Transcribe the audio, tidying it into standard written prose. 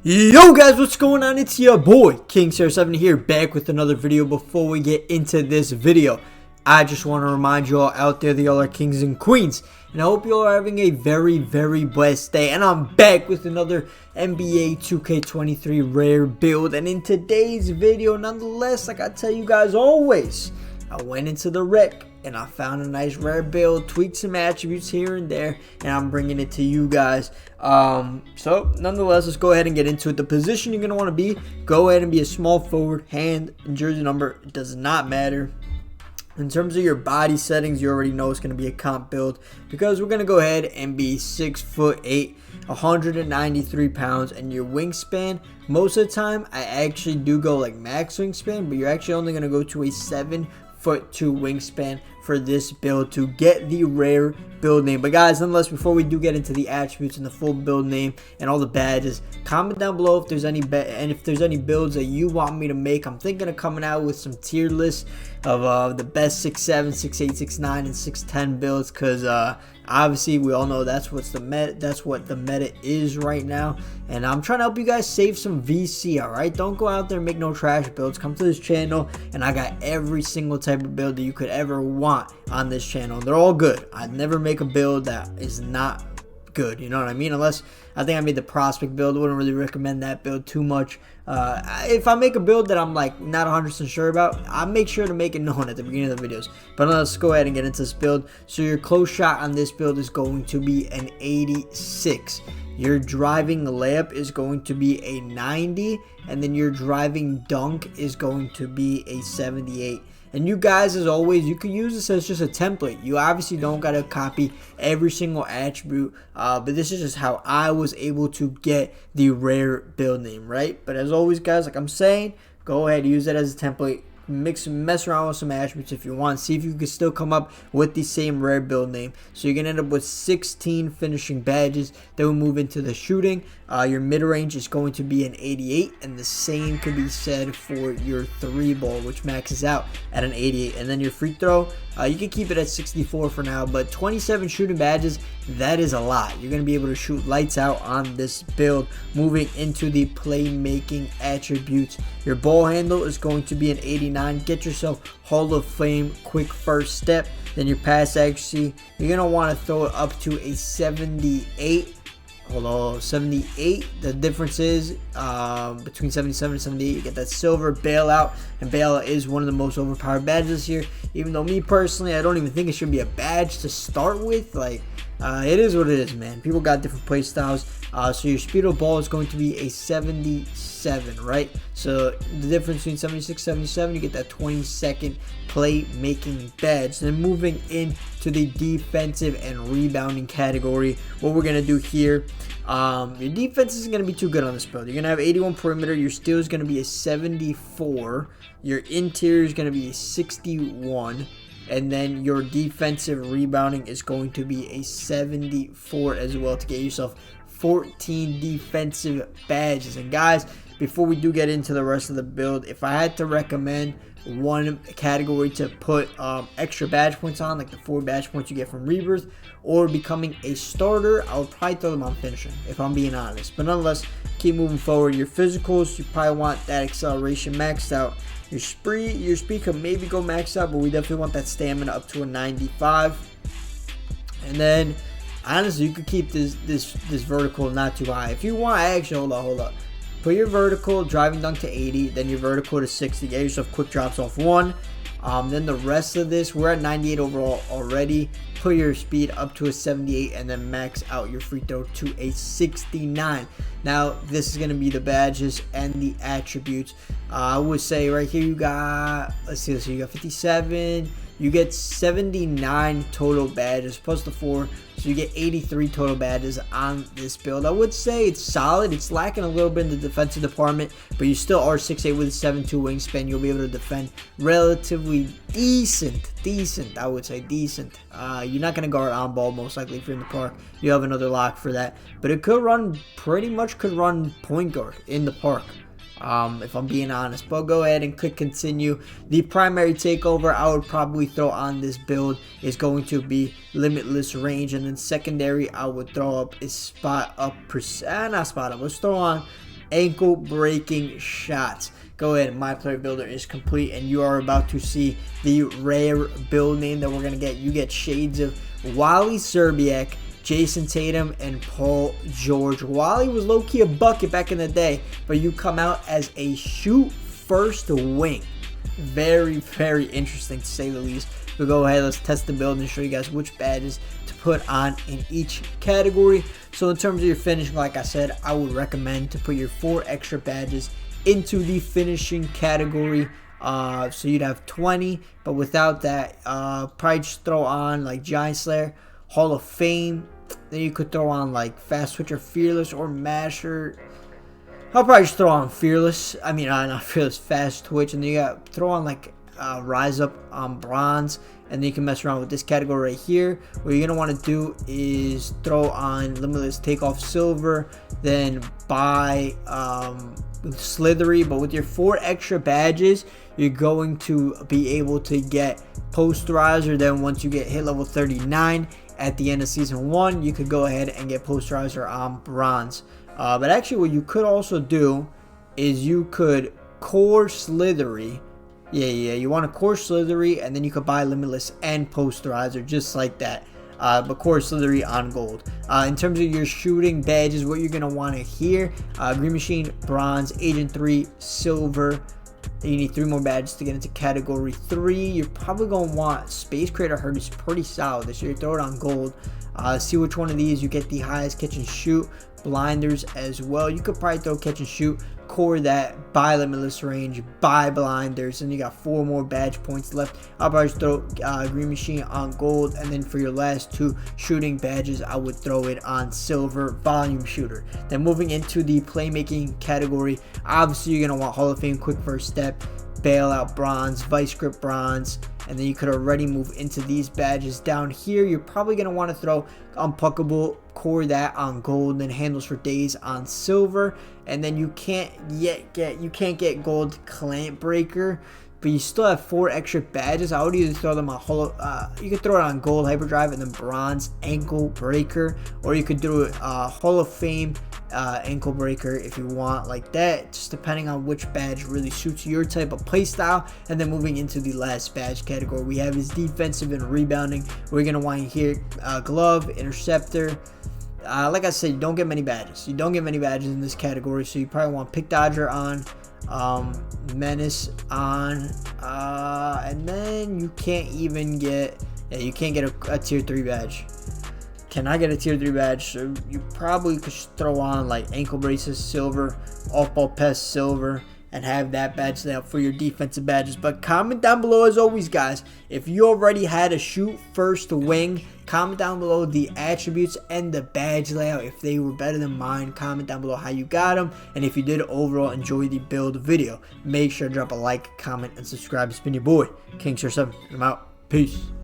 Yo guys, what's going on? It's your boy King07 here, back with another video. Before we get into this video, I just want to remind you all out there that y'all are kings and queens, and I hope you all are having a very blessed day. And I'm back with another NBA 2K23 rare build, and in today's video, nonetheless, like I tell you guys always, I went into the rec and I found a nice rare build, tweaked some attributes here and there, and I'm bringing it to you guys. So nonetheless, let's go ahead and get into it. The position you're going to want to be, go ahead and be a small forward. Hand and jersey number, it does not matter. In terms of your body settings, you already know it's going to be a comp build, because we're going to go ahead and be 6'8", 193 pounds, and your wingspan, most of the time I actually do go like max wingspan, but you're actually only going to go to a 7'2" wingspan for this build to get the rare build name. But guys, nonetheless, before we do get into the attributes and the full build name and all the badges, comment down below if there's any builds that you want me to make. I'm thinking of coming out with some tier lists of the best 6'7", 6'8", 6'9", and 6'10" builds, because obviously we all know that's what the meta is right now, and I'm trying to help you guys save some VC. All right, don't go out there and make no trash builds. Come to this channel and I got every single type of build that you could ever want on this channel. They're all good. I'd never make a build that is not good, you know what I mean? Unless I think I made the prospect build. I wouldn't really recommend that build too much. If I make a build that I'm like not 100% sure about, I'll make sure to make it known at the beginning of the videos. But let's go ahead and get into this build. So your close shot on this build is going to be an 86. Your driving layup is going to be a 90, and then your driving dunk is going to be a 78. And you guys, as always, you can use this as just a template. You obviously don't got to copy every single attribute, but this is just how I was able to get the rare build name, right? But as always, guys, like I'm saying, go ahead, use it as a template. Mess around with some attributes if you want. See if you can still come up with the same rare build name. So you're gonna end up with 16 finishing badges. Then we move into the shooting. Your mid range is going to be an 88, and the same can be said for your 3-ball, which maxes out at an 88. And then your free throw, you can keep it at 64 for now, but 27 shooting badges, that is a lot. You're gonna be able to shoot lights out on this build. Moving into the playmaking attributes, your ball handle is going to be an 89. Get yourself Hall of Fame quick first step. Then your pass accuracy, you're gonna want to throw it up to a 78. Hold on, 78. The difference is between 77 and 78, you get that silver bailout, and bailout is one of the most overpowered badges here. Even though me personally, I don't even think it should be a badge to start with. Like, it is what it is, man. People got different play styles. So your speed of ball is going to be a 77, right? So the difference between 76 77, you get that 20-second playmaking badge. Then moving into the defensive and rebounding category, what we're gonna do here, your defense isn't gonna be too good on this build. You're gonna have 81 perimeter. Your steal is gonna be a 74. Your interior is gonna be a 61. And then your defensive rebounding is going to be a 74 as well, to get yourself 14 defensive badges. And guys, before we do get into the rest of the build, if I had to recommend one category to put extra badge points on, like the 4 badge points you get from rebirth or becoming a starter, I would probably throw them on finishing, if I'm being honest. But nonetheless, keep moving forward. Your physicals, you probably want that acceleration maxed out. Your speed could maybe go maxed out, but we definitely want that stamina up to a 95. And then honestly, you could keep this vertical not too high. If you want, actually, hold up. Put your vertical driving dunk to 80, then your vertical to 60. Get yourself quick drops off 1. Then the rest of this, we're at 98 overall already. Put your speed up to a 78, and then max out your free throw to a 69. Now, this is going to be the badges and the attributes. I would say right here you got, let's see, you got 57. You get 79 total badges plus the 4, so you get 83 total badges on this build. I would say it's solid. It's lacking a little bit in the defensive department, but you still are 6'8" with a 7'2" wingspan. You'll be able to defend relatively decent. I would say decent. You're not gonna guard on ball most likely if you're in the park. You have another lock for that, but it could run, pretty much could run point guard in the park. if I'm being honest. But go ahead and click continue. The primary takeover I would probably throw on this build is going to be limitless range, and then secondary I would throw up is spot up percent, not spot up, let's throw on ankle breaking shots. Go ahead, my player builder is complete, and you are about to see the rare build name that we're going to get. You get shades of Wally Serbiak, Jason Tatum, and Paul George. Wally was low-key a bucket back in the day, but you come out as a shoot first wing. Very, very interesting to say the least. We'll go ahead, let's test the build and show you guys which badges to put on in each category. So in terms of your finishing, like I said, I would recommend to put your 4 extra badges into the finishing category. So you'd have 20, but without that, probably just throw on like Giant Slayer, Hall of Fame. Then you could throw on like Fast Switcher, Fearless, or Masher. I'll probably just throw on Fearless. I mean, not Fearless, Fast Twitch. And then you got throw on like Rise Up on Bronze. And then you can mess around with this category right here. What you're going to want to do is throw on Limitless Takeoff Silver. Then buy Slithery. But with your 4 extra badges, you're going to be able to get Posterizer. Then once you get hit level 39 at the end of Season 1, you could go ahead and get Posterizer on Bronze. But actually what you could also do is you could core Slithery. Yeah, you want to core Slithery, and then you could buy Limitless and Posterizer just like that. But core Slithery on gold. In terms of your shooting badges, what you're going to want to hear, Green Machine, Bronze, Agent 3, Silver. You need 3 more badges to get into category 3. You're probably going to want Space Creator Hurt is pretty solid this year. Throw it on gold. See which one of these you get the highest catch and shoot. Blinders as well. You could probably throw catch and shoot, core that, buy Limitless Range, buy Blinders, and you got 4 more badge points left. I'll probably throw Green Machine on gold, and then for your last 2 shooting badges, I would throw it on Silver, Volume Shooter. Then moving into the playmaking category, obviously you're going to want Hall of Fame Quick First Step, Bailout Bronze, Vice Grip Bronze, and then you could already move into these badges. Down here, you're probably going to want to throw Unpuckable, core that on gold, and then Handles for Days on silver. And then you can't get gold Clamp Breaker, but you still have 4 extra badges. I would either throw them on you could throw it on gold Hyperdrive and then bronze Ankle Breaker, or you could do it Hall of Fame Ankle Breaker if you want, like that, just depending on which badge really suits your type of playstyle. And then moving into the last badge category we have is defensive and rebounding. We're gonna want to hear Glove, Interceptor. Like I said, you don't get many badges. You don't get many badges in this category, so you probably want Pick Dodger on, Menace on, and then you can't even get, you can't get a tier 3 badge. Cannot get a tier 3 badge, so you probably could throw on like Ankle Braces silver, Off Ball Pest silver, and have that badge layout for your defensive badges. But comment down below as always, guys, if you already had a shoot first wing, comment down below the attributes and the badge layout. If they were better than mine, comment down below how you got them, and if you did overall enjoy the build video, make sure to drop a like, comment, and subscribe. It's been your boy King 7. I'm out. Peace.